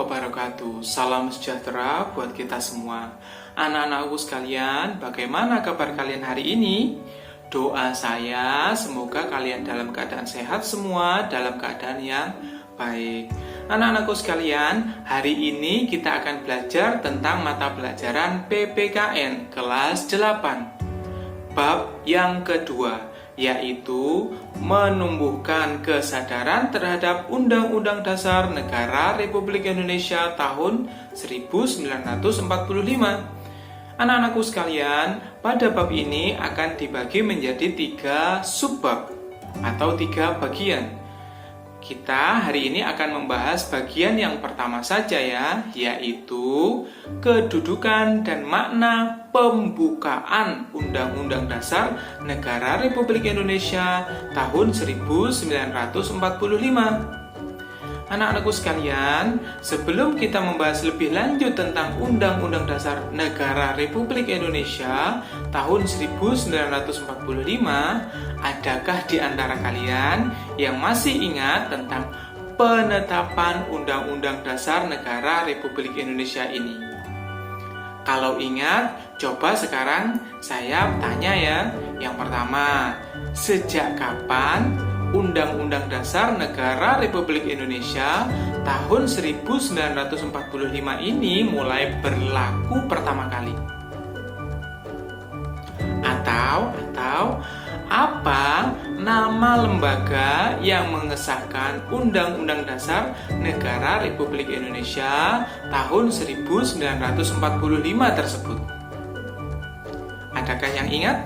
wabarakatuh. Salam sejahtera buat kita semua. Anak-anakku sekalian, bagaimana kabar kalian hari ini? Doa saya semoga kalian dalam keadaan sehat semua, dalam keadaan yang baik. Anak-anakku sekalian, hari ini kita akan belajar tentang mata pelajaran PPKN kelas 8. Bab yang kedua, yaitu menumbuhkan kesadaran terhadap Undang-Undang Dasar Negara Republik Indonesia tahun 1945. Anak-anakku sekalian, pada bab ini akan dibagi menjadi 3 subbab atau 3 bagian. Kita hari ini akan membahas bagian yang pertama saja ya, yaitu kedudukan dan makna pembukaan Undang-Undang Dasar Negara Republik Indonesia tahun 1945. Anak-anakku sekalian, sebelum kita membahas lebih lanjut tentang Undang-Undang Dasar Negara Republik Indonesia tahun 1945, adakah di antara kalian yang masih ingat tentang penetapan Undang-Undang Dasar Negara Republik Indonesia ini? Kalau ingat, coba sekarang saya tanya ya. Yang pertama, sejak kapan Undang-Undang Dasar Negara Republik Indonesia tahun 1945 ini mulai berlaku pertama kali? Atau apa nama lembaga yang mengesahkan Undang-Undang Dasar Negara Republik Indonesia tahun 1945 tersebut? Adakah yang ingat?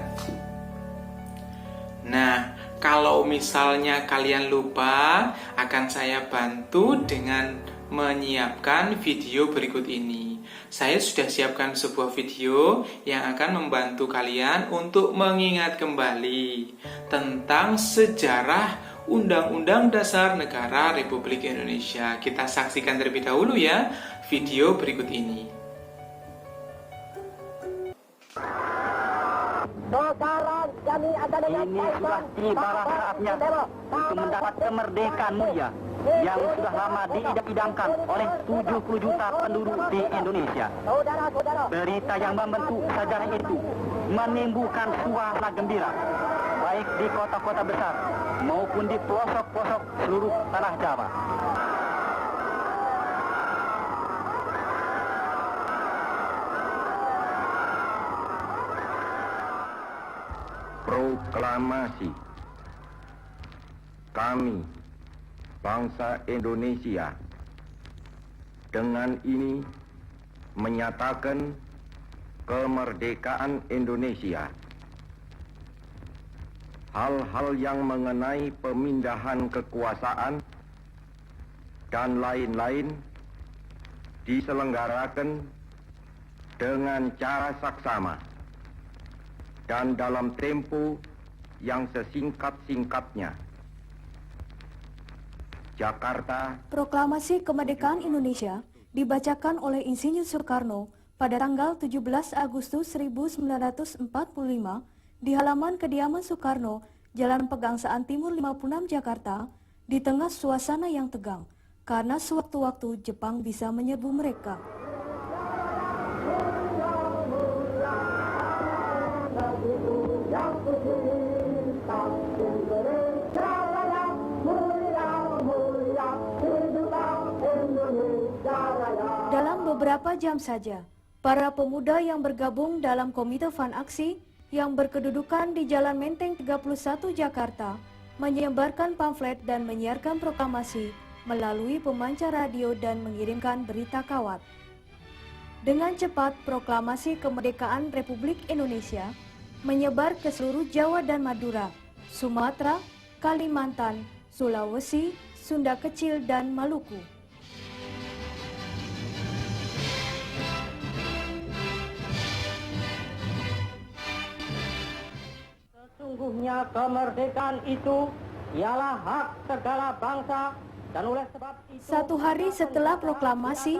Nah, kalau misalnya kalian lupa, akan saya bantu dengan menyiapkan video berikut ini. Saya sudah siapkan sebuah video yang akan membantu kalian untuk mengingat kembali tentang sejarah Undang-Undang Dasar Negara Republik Indonesia. Kita saksikan terlebih dahulu ya video berikut ini. Ini sudah tiba saatnya untuk mendapat kemerdekaan mulia yang sudah lama diidam-idamkan oleh 70 juta penduduk di Indonesia. Berita yang membentuk sejarah itu menimbulkan suasana gembira, baik di kota-kota besar maupun di pelosok-pelosok seluruh tanah Jawa. Proklamasi. Kami, bangsa Indonesia, dengan ini menyatakan kemerdekaan Indonesia. Hal-hal yang mengenai pemindahan kekuasaan dan lain-lain diselenggarakan dengan cara saksama dan dalam tempo yang sesingkat-singkatnya. Jakarta. Proklamasi Kemerdekaan Indonesia dibacakan oleh Insinyur Soekarno pada tanggal 17 Agustus 1945 di halaman kediaman Soekarno, Jalan Pegangsaan Timur 56 Jakarta, di tengah suasana yang tegang karena sewaktu-waktu Jepang bisa menyerbu mereka. Dalam beberapa jam saja, para pemuda yang bergabung dalam Komite Van Aksi yang berkedudukan di Jalan Menteng 31 Jakarta menyebarkan pamflet dan menyiarkan proklamasi melalui pemancar radio dan mengirimkan berita kawat. Dengan cepat, proklamasi kemerdekaan Republik Indonesia menyebar ke seluruh Jawa dan Madura, Sumatera, Kalimantan, Sulawesi, Sunda Kecil, dan Maluku. Sesungguhnya kemerdekaan itu ialah hak segala bangsa. Dan oleh sebab itu, 1 hari setelah proklamasi,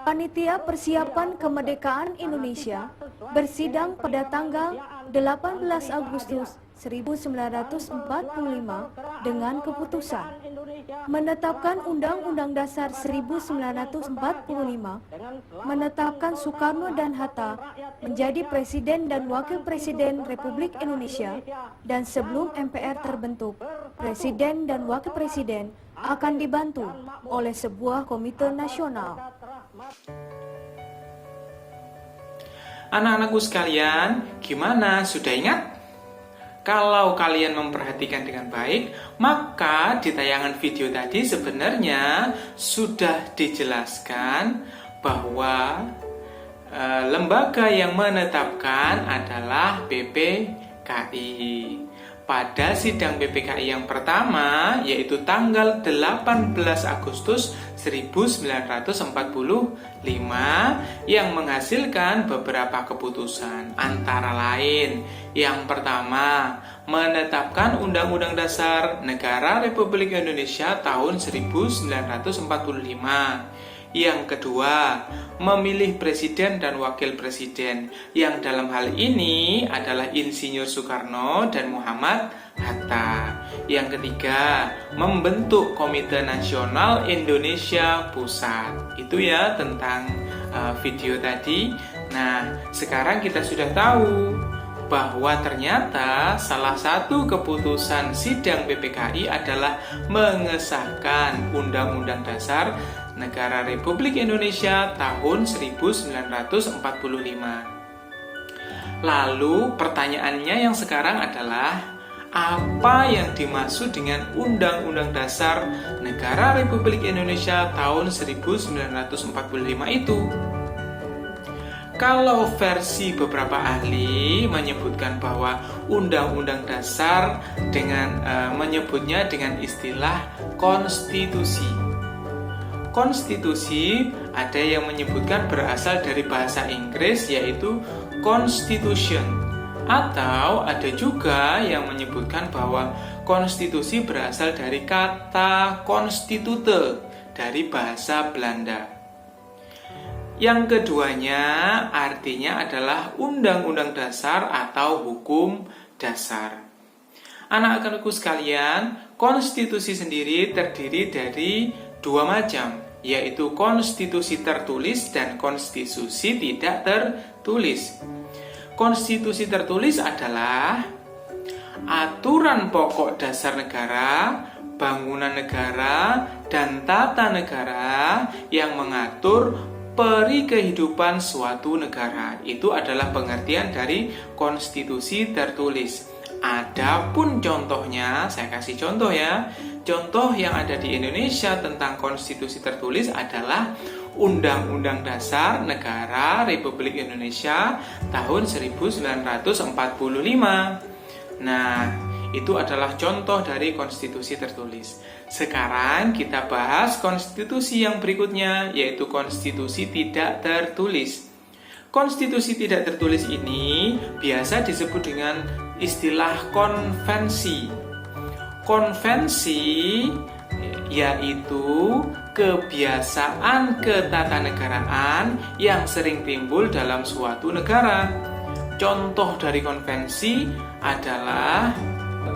Panitia Persiapan Kemerdekaan Indonesia bersidang pada tanggal 18 Agustus 1945 dengan keputusan menetapkan Undang-Undang Dasar 1945, menetapkan Soekarno dan Hatta menjadi Presiden dan Wakil Presiden Republik Indonesia, dan sebelum MPR terbentuk, Presiden dan Wakil Presiden akan dibantu oleh sebuah komite nasional. Anak-anakku sekalian, gimana? Sudah ingat? Kalau kalian memperhatikan dengan baik, maka di tayangan video tadi sebenarnya sudah dijelaskan bahwa lembaga yang menetapkan adalah BPKI. Pada sidang BPKI yang pertama, yaitu tanggal 18 Agustus 1945, yang menghasilkan beberapa keputusan, antara lain yang pertama, menetapkan Undang-Undang Dasar Negara Republik Indonesia tahun 1945. Yang kedua, memilih presiden dan wakil presiden, yang dalam hal ini adalah Insinyur Soekarno dan Muhammad Hatta. Yang ketiga, membentuk Komite Nasional Indonesia Pusat. Itu ya tentang video tadi. Nah, sekarang kita sudah tahu bahwa ternyata salah satu keputusan sidang BPKI adalah mengesahkan Undang-Undang Dasar Negara Republik Indonesia tahun 1945. Lalu pertanyaannya yang sekarang adalah, apa yang dimaksud dengan Undang-Undang Dasar Negara Republik Indonesia tahun 1945 itu? Kalau versi beberapa ahli menyebutkan bahwa Undang-Undang Dasar menyebutnya dengan istilah konstitusi. Konstitusi ada yang menyebutkan berasal dari bahasa Inggris yaitu constitution, atau ada juga yang menyebutkan bahwa konstitusi berasal dari kata constitute dari bahasa Belanda. Yang keduanya artinya adalah undang-undang dasar atau hukum dasar. Anak-anakku sekalian, konstitusi sendiri terdiri dari dua macam, yaitu konstitusi tertulis dan konstitusi tidak tertulis. Konstitusi tertulis adalah aturan pokok dasar negara, bangunan negara, dan tata negara yang mengatur peri kehidupan suatu negara. Itu adalah pengertian dari konstitusi tertulis. Adapun contohnya, saya kasih contoh ya. Contoh yang ada di Indonesia tentang konstitusi tertulis adalah Undang-Undang Dasar Negara Republik Indonesia tahun 1945. Nah, itu adalah contoh dari konstitusi tertulis. Sekarang kita bahas konstitusi yang berikutnya, yaitu konstitusi tidak tertulis. Konstitusi tidak tertulis ini biasa disebut dengan istilah konvensi. Konvensi yaitu kebiasaan ketatanegaraan yang sering timbul dalam suatu negara. Contoh dari konvensi adalah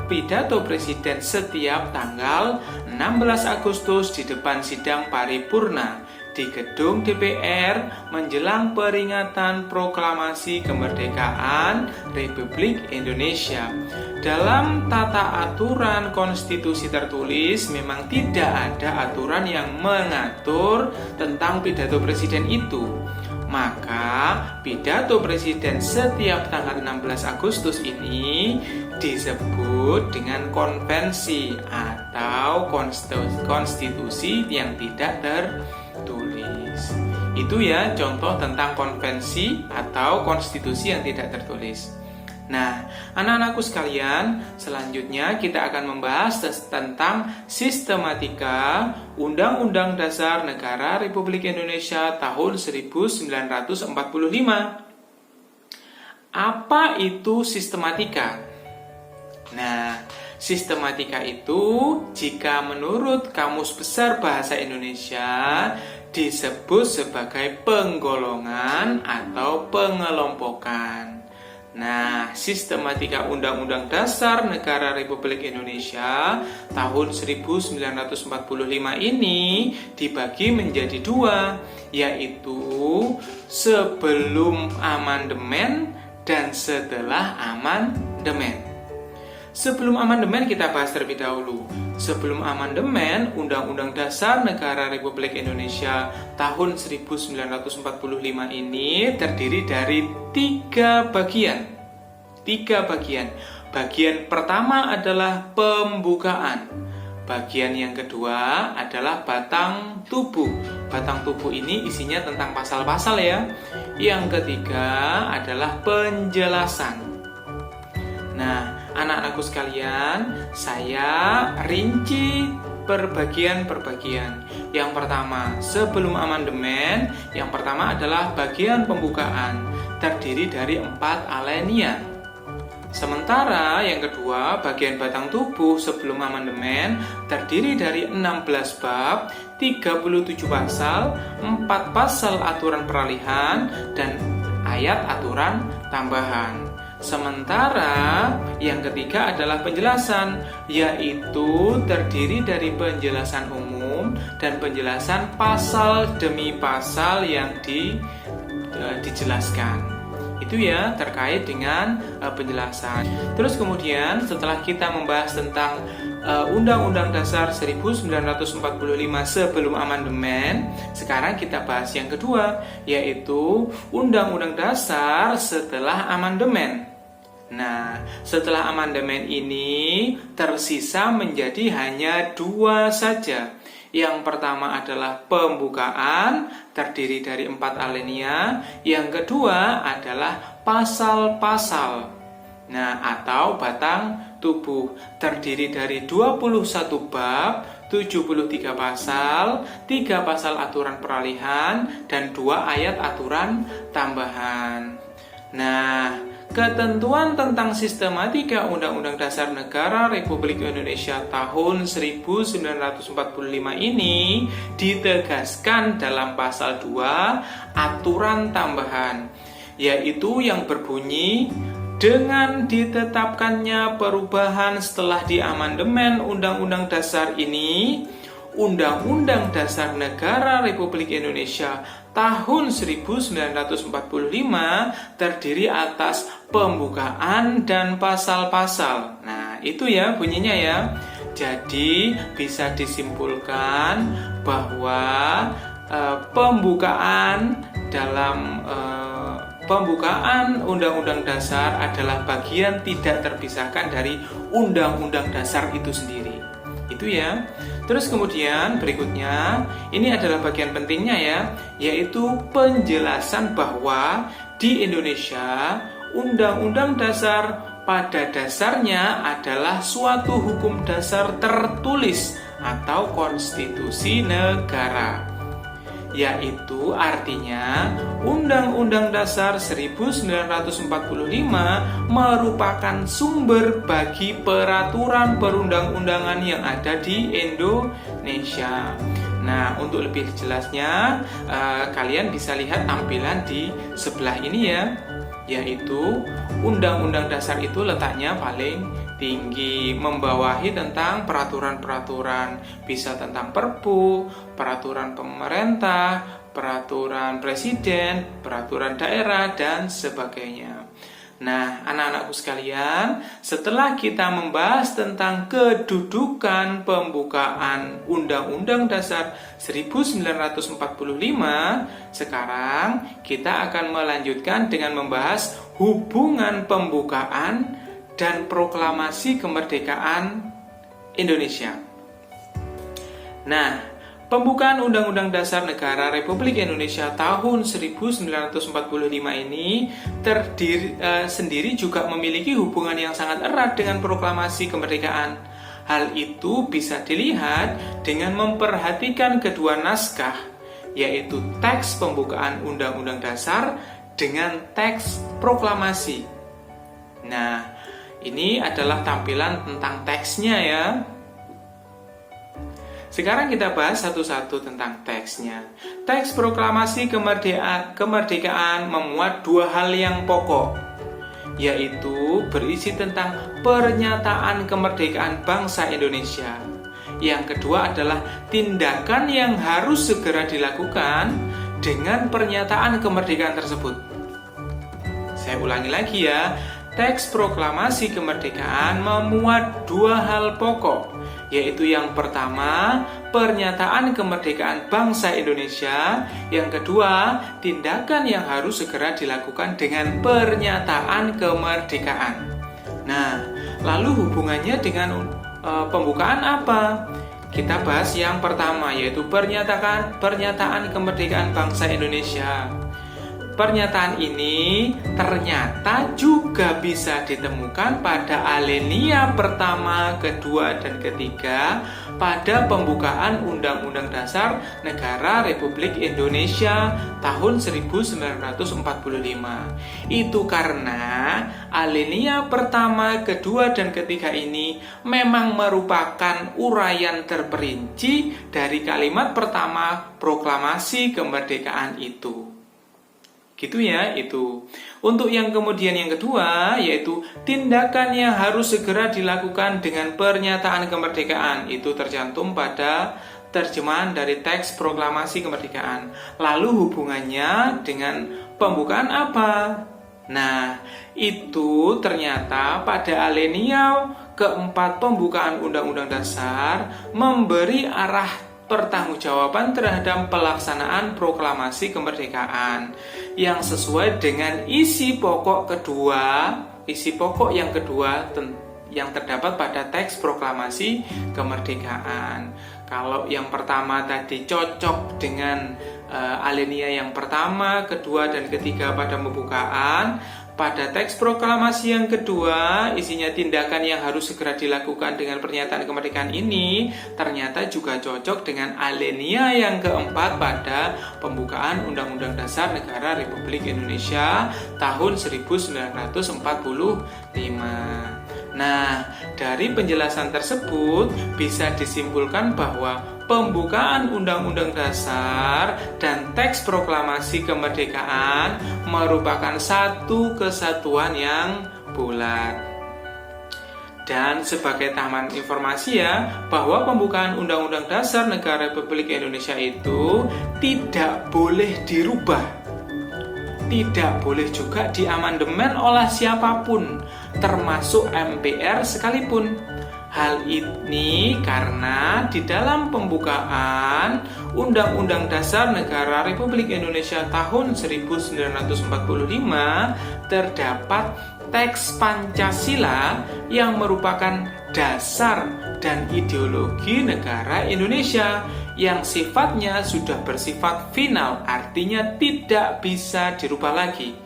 pidato presiden setiap tanggal 16 Agustus di depan sidang paripurna di gedung DPR menjelang peringatan proklamasi kemerdekaan Republik Indonesia. Dalam tata aturan konstitusi tertulis memang tidak ada aturan yang mengatur tentang pidato presiden itu. Maka pidato presiden setiap tanggal 16 Agustus ini disebut dengan konvensi atau konstitusi yang tidak tertulis. Itu ya contoh tentang konvensi atau konstitusi yang tidak tertulis. Nah, anak-anakku sekalian, selanjutnya kita akan membahas tentang sistematika Undang-Undang Dasar Negara Republik Indonesia tahun 1945. Apa itu sistematika? Nah, sistematika itu jika menurut Kamus Besar Bahasa Indonesia disebut sebagai penggolongan atau pengelompokan. Nah, sistematika Undang-Undang Dasar Negara Republik Indonesia tahun 1945 ini dibagi menjadi dua, yaitu sebelum amandemen dan setelah amandemen. Sebelum amandemen kita bahas terlebih dahulu. Sebelum amandemen, Undang-Undang Dasar Negara Republik Indonesia tahun 1945 ini terdiri dari tiga bagian. Bagian pertama adalah pembukaan. Bagian yang kedua adalah batang tubuh. Batang tubuh ini isinya tentang pasal-pasal ya. Yang ketiga adalah penjelasan. Nah, anak-anakku sekalian, saya rinci berbagian. Yang pertama, sebelum amandemen, yang pertama adalah bagian pembukaan, terdiri dari 4 alinea. Sementara yang kedua, bagian batang tubuh sebelum amandemen, terdiri dari 16 bab, 37 pasal, 4 pasal aturan peralihan, dan ayat aturan tambahan. Sementara yang ketiga adalah penjelasan, yaitu terdiri dari penjelasan umum dan penjelasan pasal demi pasal yang dijelaskan. Itu ya terkait dengan penjelasan. Terus kemudian setelah kita membahas tentang Undang-Undang Dasar 1945 sebelum amandemen, sekarang kita bahas yang kedua, yaitu Undang-Undang Dasar setelah amandemen. Nah, setelah amandemen ini tersisa menjadi hanya 2 saja. Yang pertama adalah pembukaan, terdiri dari 4 alinea. Yang kedua adalah pasal-pasal. Nah, atau batang tubuh, terdiri dari 21 bab, 73 pasal, 3 pasal aturan peralihan, dan 2 ayat aturan tambahan. Nah, ketentuan tentang sistematika Undang-Undang Dasar Negara Republik Indonesia tahun 1945 ini ditegaskan dalam pasal 2 aturan tambahan, yaitu yang berbunyi, dengan ditetapkannya perubahan setelah diamandemen Undang-Undang Dasar ini, Undang-Undang Dasar Negara Republik Indonesia tahun 1945 terdiri atas pembukaan dan pasal-pasal. Nah, itu ya bunyinya ya. Jadi bisa disimpulkan bahwa pembukaan Undang-Undang Dasar adalah bagian tidak terpisahkan dari Undang-Undang Dasar itu sendiri. Itu ya. Terus kemudian berikutnya, ini adalah bagian pentingnya ya, yaitu penjelasan bahwa di Indonesia Undang-Undang Dasar pada dasarnya adalah suatu hukum dasar tertulis atau konstitusi negara. Yaitu artinya Undang-Undang Dasar 1945 merupakan sumber bagi peraturan perundang-undangan yang ada di Indonesia. Nah, untuk lebih jelasnya kalian bisa lihat tampilan di sebelah ini ya, yaitu Undang-Undang Dasar itu letaknya paling tinggi, membawahi tentang peraturan-peraturan, bisa tentang Perpu, peraturan pemerintah, peraturan presiden, peraturan daerah, dan sebagainya. Nah, anak-anakku sekalian, setelah kita membahas tentang kedudukan pembukaan Undang-Undang Dasar 1945, sekarang kita akan melanjutkan dengan membahas hubungan pembukaan dan proklamasi kemerdekaan Indonesia. Nah, pembukaan Undang-Undang Dasar Negara Republik Indonesia tahun 1945 ini sendiri juga memiliki hubungan yang sangat erat dengan proklamasi kemerdekaan. Hal itu bisa dilihat dengan memperhatikan kedua naskah, yaitu teks pembukaan Undang-Undang Dasar dengan teks proklamasi. Nah, ini adalah tampilan tentang teksnya ya. Sekarang kita bahas satu-satu tentang teksnya. Teks proklamasi kemerdekaan memuat 2 hal yang pokok, yaitu berisi tentang pernyataan kemerdekaan bangsa Indonesia. Yang kedua adalah tindakan yang harus segera dilakukan dengan pernyataan kemerdekaan tersebut. Saya ulangi lagi ya, teks proklamasi kemerdekaan memuat dua hal pokok, yaitu yang pertama, pernyataan kemerdekaan bangsa Indonesia. Yang kedua, tindakan yang harus segera dilakukan dengan pernyataan kemerdekaan. Nah, lalu hubungannya dengan pembukaan apa? Kita bahas yang pertama, yaitu pernyataan kemerdekaan bangsa Indonesia. Pernyataan ini ternyata juga bisa ditemukan pada alinea pertama, kedua, dan ketiga pada pembukaan Undang-Undang Dasar Negara Republik Indonesia tahun 1945. Itu karena alinea pertama, kedua, dan ketiga ini memang merupakan uraian terperinci dari kalimat pertama proklamasi kemerdekaan itu. Gitu ya, itu. Untuk yang kemudian yang kedua, yaitu tindakan yang harus segera dilakukan dengan pernyataan kemerdekaan. Itu tercantum pada terjemahan dari teks proklamasi kemerdekaan. Lalu hubungannya dengan pembukaan apa? Nah, itu ternyata pada alinea keempat pembukaan Undang-Undang Dasar memberi arah pertanggungjawaban terhadap pelaksanaan proklamasi kemerdekaan yang sesuai dengan isi pokok yang kedua yang terdapat pada teks proklamasi kemerdekaan. Kalau yang pertama tadi cocok dengan alinea yang pertama, kedua, dan ketiga pada pembukaan, pada teks proklamasi yang kedua, isinya tindakan yang harus segera dilakukan dengan pernyataan kemerdekaan ini ternyata juga cocok dengan alinea yang keempat pada pembukaan Undang-Undang Dasar Negara Republik Indonesia tahun 1945. Nah, dari penjelasan tersebut bisa disimpulkan bahwa pembukaan Undang-Undang Dasar dan teks proklamasi kemerdekaan merupakan satu kesatuan yang bulat. Dan sebagai tambahan informasi ya, bahwa pembukaan Undang-Undang Dasar Negara Republik Indonesia itu tidak boleh dirubah, tidak boleh juga diamandemen oleh siapapun, termasuk MPR sekalipun. Hal ini karena di dalam pembukaan Undang-Undang Dasar Negara Republik Indonesia tahun 1945 terdapat teks Pancasila yang merupakan dasar dan ideologi negara Indonesia yang sifatnya sudah bersifat final, artinya tidak bisa dirubah lagi.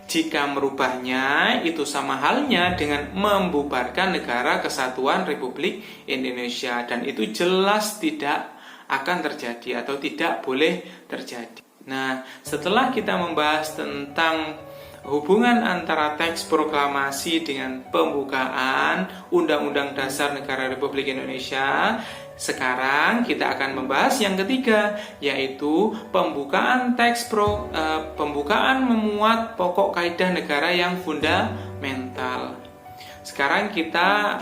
Jika merubahnya, itu sama halnya dengan membubarkan Negara Kesatuan Republik Indonesia, dan itu jelas tidak akan terjadi atau tidak boleh terjadi. Nah, setelah kita membahas tentang hubungan antara teks proklamasi dengan pembukaan Undang-Undang Dasar Negara Republik Indonesia, sekarang kita akan membahas yang ketiga, yaitu pembukaan pembukaan memuat pokok kaidah negara yang fundamental. Sekarang kita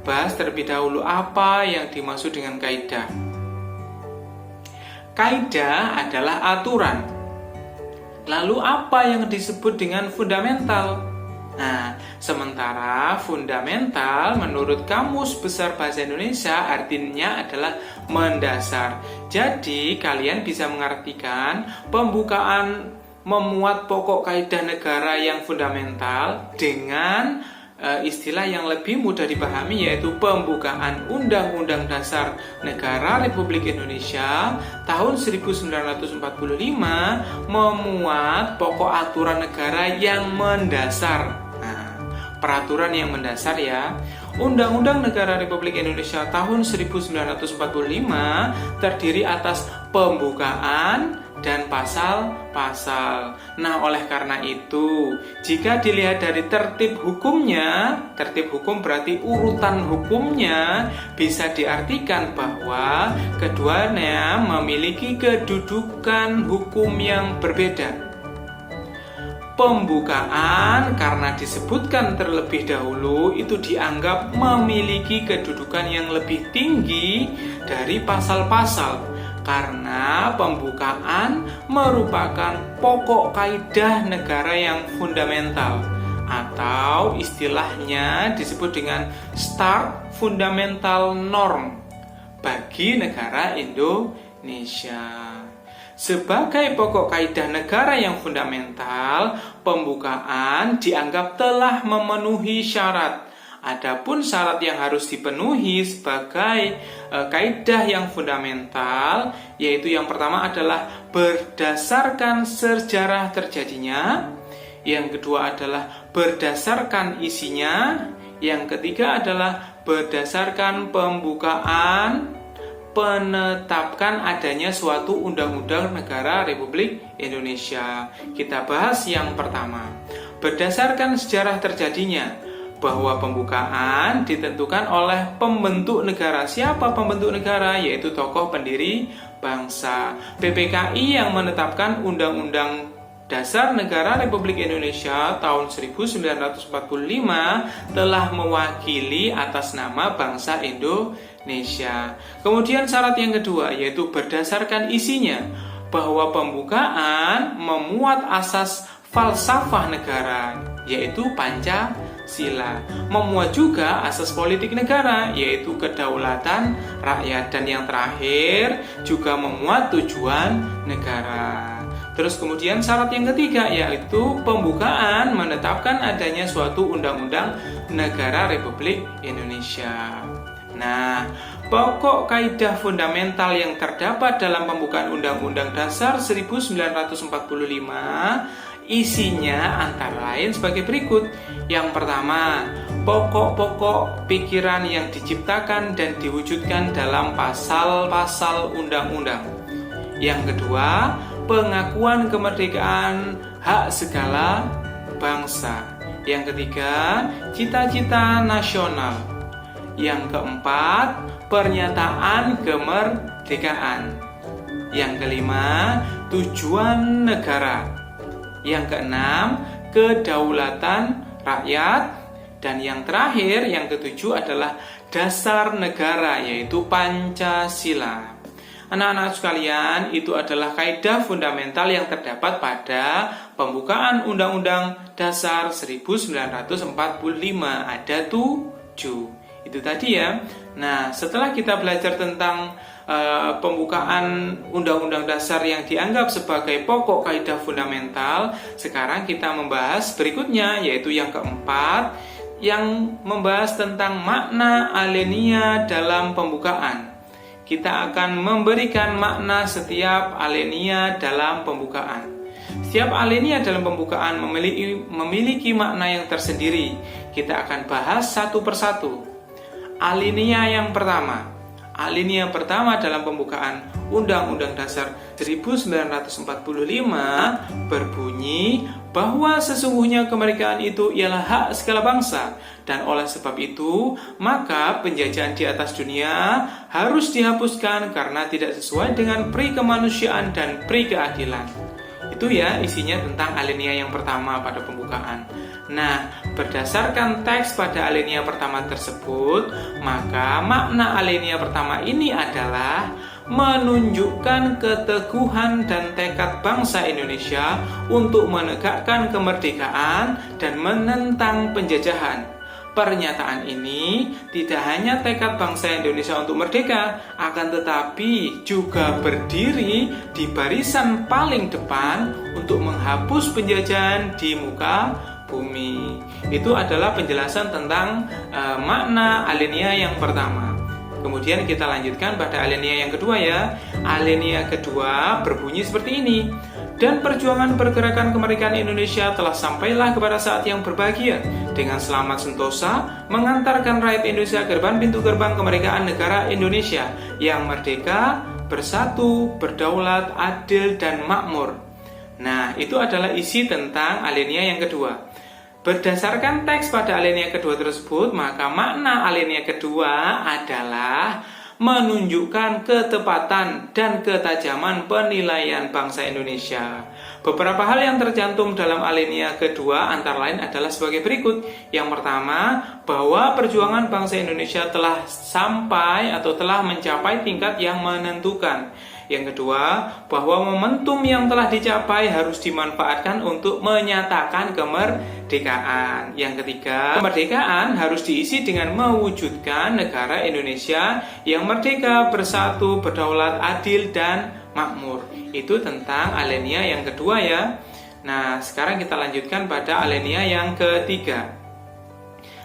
bahas terlebih dahulu apa yang dimaksud dengan kaidah. Kaidah adalah aturan. Lalu apa yang disebut dengan fundamental? Nah, sementara fundamental menurut Kamus Besar Bahasa Indonesia artinya adalah mendasar. Jadi, kalian bisa mengartikan pembukaan memuat pokok kaidah negara yang fundamental dengan istilah yang lebih mudah dipahami, yaitu pembukaan Undang-Undang Dasar Negara Republik Indonesia tahun 1945 memuat pokok aturan negara yang mendasar. Peraturan yang mendasar ya. Undang-Undang Negara Republik Indonesia tahun 1945 terdiri atas pembukaan dan pasal-pasal. Nah, oleh karena itu, jika dilihat dari tertib hukumnya, tertib hukum berarti urutan hukumnya, bisa diartikan bahwa keduanya memiliki kedudukan hukum yang berbeda. Pembukaan karena disebutkan terlebih dahulu itu dianggap memiliki kedudukan yang lebih tinggi dari pasal-pasal, karena pembukaan merupakan pokok kaidah negara yang fundamental, atau istilahnya disebut dengan Start Fundamental Norm bagi negara Indonesia. Sebagai pokok kaidah negara yang fundamental, pembukaan dianggap telah memenuhi syarat. Adapun syarat yang harus dipenuhi sebagai kaidah yang fundamental, yaitu yang pertama adalah berdasarkan sejarah terjadinya, yang kedua adalah berdasarkan isinya, yang ketiga adalah berdasarkan pembukaan penetapkan adanya suatu undang-undang negara Republik Indonesia. Kita bahas yang pertama. Berdasarkan sejarah terjadinya, bahwa pembukaan ditentukan oleh pembentuk negara. Siapa pembentuk negara? Yaitu tokoh pendiri bangsa. PPKI yang menetapkan Undang-Undang Dasar Negara Republik Indonesia tahun 1945 telah mewakili atas nama bangsa Indonesia. Kemudian syarat yang kedua yaitu berdasarkan isinya, bahwa pembukaan memuat asas falsafah negara, yaitu Pancasila. Memuat juga asas politik negara, yaitu kedaulatan rakyat. Dan yang terakhir juga memuat tujuan negara. Terus kemudian syarat yang ketiga yaitu pembukaan menetapkan adanya suatu undang-undang negara Republik Indonesia. Nah, pokok kaidah fundamental yang terdapat dalam pembukaan Undang-Undang Dasar 1945 isinya antara lain sebagai berikut. Yang pertama, pokok-pokok pikiran yang diciptakan dan diwujudkan dalam pasal-pasal undang-undang. Yang kedua, pengakuan kemerdekaan hak segala bangsa. Yang ketiga, cita-cita nasional. Yang keempat, pernyataan kemerdekaan. Yang kelima, tujuan negara. Yang keenam, kedaulatan rakyat. Dan yang terakhir, yang ketujuh adalah dasar negara, yaitu Pancasila. Anak-anak sekalian, itu adalah kaidah fundamental yang terdapat pada pembukaan Undang-Undang Dasar 1945. Ada 7. Itu tadi ya. Nah, setelah kita belajar tentang pembukaan Undang-Undang Dasar yang dianggap sebagai pokok kaidah fundamental, sekarang kita membahas berikutnya, yaitu yang keempat, yang membahas tentang makna alinea dalam pembukaan. Kita akan memberikan makna setiap alinea dalam pembukaan. Setiap alinea dalam pembukaan memiliki makna yang tersendiri. Kita akan bahas satu persatu. Alinea yang pertama. Alinea pertama dalam pembukaan Undang-Undang Dasar 1945 berbunyi bahwa sesungguhnya kemerdekaan itu ialah hak segala bangsa, dan oleh sebab itu maka penjajahan di atas dunia harus dihapuskan karena tidak sesuai dengan pri kemanusiaan dan pri keadilan. Itu ya isinya tentang alinea yang pertama pada pembukaan. Nah, berdasarkan teks pada alinea pertama tersebut, maka makna alinea pertama ini adalah menunjukkan keteguhan dan tekad bangsa Indonesia untuk menegakkan kemerdekaan dan menentang penjajahan. Pernyataan ini tidak hanya tekad bangsa Indonesia untuk merdeka, akan tetapi juga berdiri di barisan paling depan untuk menghapus penjajahan di muka bumi. Itu adalah penjelasan tentang makna alinea yang pertama. Kemudian kita lanjutkan pada alinea yang kedua ya. Alinea kedua berbunyi seperti ini. Dan perjuangan pergerakan kemerdekaan Indonesia telah sampailah kepada saat yang berbahagia, dengan selamat sentosa mengantarkan rakyat Indonesia ke depan pintu gerbang kemerdekaan negara Indonesia yang merdeka, bersatu, berdaulat, adil, dan makmur. Nah, itu adalah isi tentang alinea yang kedua. Berdasarkan teks pada alinea kedua tersebut, maka makna alinea kedua adalah menunjukkan ketepatan dan ketajaman penilaian bangsa Indonesia Beberapa hal yang tercantum dalam alinea kedua antara lain adalah sebagai berikut. Yang pertama, bahwa perjuangan bangsa Indonesia telah sampai atau telah mencapai tingkat yang menentukan. Yang kedua, bahwa momentum yang telah dicapai harus dimanfaatkan untuk menyatakan kemerdekaan. Yang ketiga, kemerdekaan harus diisi dengan mewujudkan negara Indonesia yang merdeka, bersatu, berdaulat, adil, dan makmur. Itu tentang alinea yang kedua ya. Nah, sekarang kita lanjutkan pada alinea yang ketiga.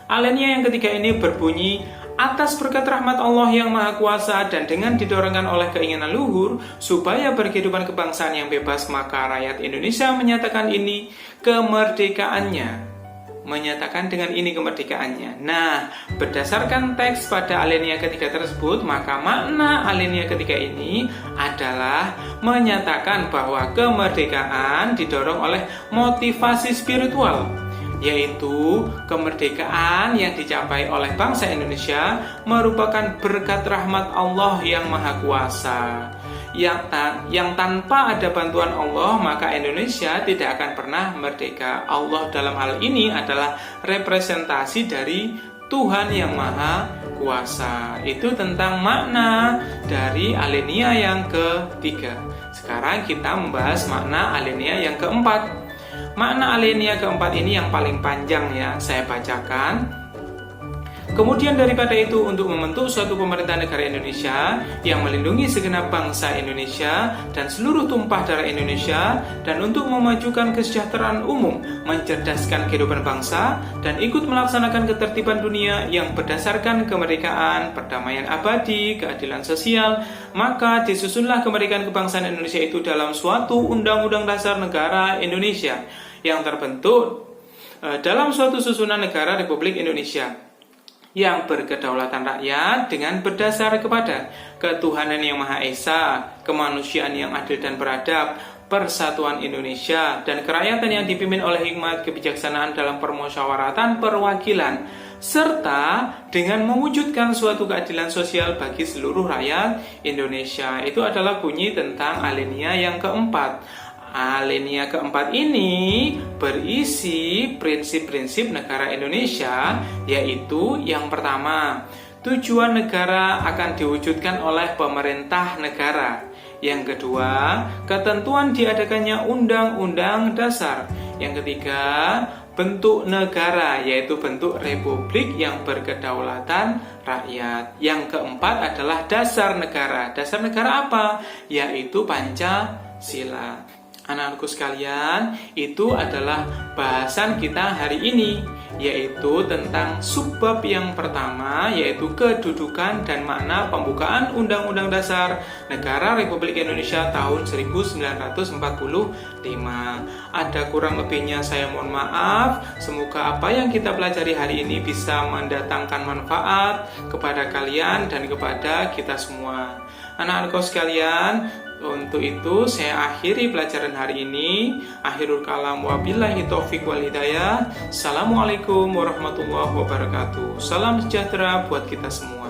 Alinea yang ketiga ini berbunyi, atas berkat rahmat Allah yang Maha Kuasa dan dengan didorongkan oleh keinginan luhur supaya berkehidupan kebangsaan yang bebas, maka rakyat Indonesia menyatakan ini kemerdekaannya. Menyatakan dengan ini kemerdekaannya. Nah, berdasarkan teks pada alinea ketiga tersebut, maka makna alinea ketiga ini adalah menyatakan bahwa kemerdekaan didorong oleh motivasi spiritual, yaitu kemerdekaan yang dicapai oleh bangsa Indonesia merupakan berkat rahmat Allah yang Maha Kuasa. Yang tanpa ada bantuan Allah, maka Indonesia tidak akan pernah merdeka. Allah dalam hal ini adalah representasi dari Tuhan yang Maha Kuasa. Itu tentang makna dari alinea yang ketiga. Sekarang kita membahas makna alinea yang keempat. Makna alinea keempat ini yang paling panjang ya, saya bacakan. Kemudian daripada itu, untuk membentuk suatu pemerintahan negara Indonesia yang melindungi segenap bangsa Indonesia dan seluruh tumpah darah Indonesia, dan untuk memajukan kesejahteraan umum, mencerdaskan kehidupan bangsa, dan ikut melaksanakan ketertiban dunia yang berdasarkan kemerdekaan, perdamaian abadi, keadilan sosial, maka disusunlah kemerdekaan kebangsaan Indonesia itu dalam suatu Undang-Undang Dasar Negara Indonesia yang terbentuk dalam suatu susunan negara Republik Indonesia yang berkedaulatan rakyat dengan berdasar kepada ketuhanan yang Maha Esa, kemanusiaan yang adil dan beradab, persatuan Indonesia, dan kerakyatan yang dipimpin oleh hikmat kebijaksanaan dalam permusyawaratan perwakilan, serta dengan mewujudkan suatu keadilan sosial bagi seluruh rakyat Indonesia. Itu adalah bunyi tentang alinea yang keempat. Alinea keempat ini berisi prinsip-prinsip negara Indonesia, yaitu yang pertama, tujuan negara akan diwujudkan oleh pemerintah negara. Yang kedua, ketentuan diadakannya Undang-Undang Dasar. Yang ketiga, bentuk negara, yaitu bentuk republik yang berkedaulatan rakyat. Yang keempat adalah dasar negara. Dasar negara apa? Yaitu Pancasila. Anak-anakku sekalian, itu adalah bahasan kita hari ini, yaitu tentang subbab yang pertama, yaitu kedudukan dan makna pembukaan Undang-Undang Dasar Negara Republik Indonesia tahun 1945. Ada kurang lebihnya saya mohon maaf. Semoga apa yang kita pelajari hari ini bisa mendatangkan manfaat kepada kalian dan kepada kita semua. Anak-anakku sekalian, untuk itu saya akhiri pelajaran hari ini. Akhirul kalam, wabillahi taufiq wal hidayah. Assalamualaikum warahmatullahi wabarakatuh. Salam sejahtera buat kita semua.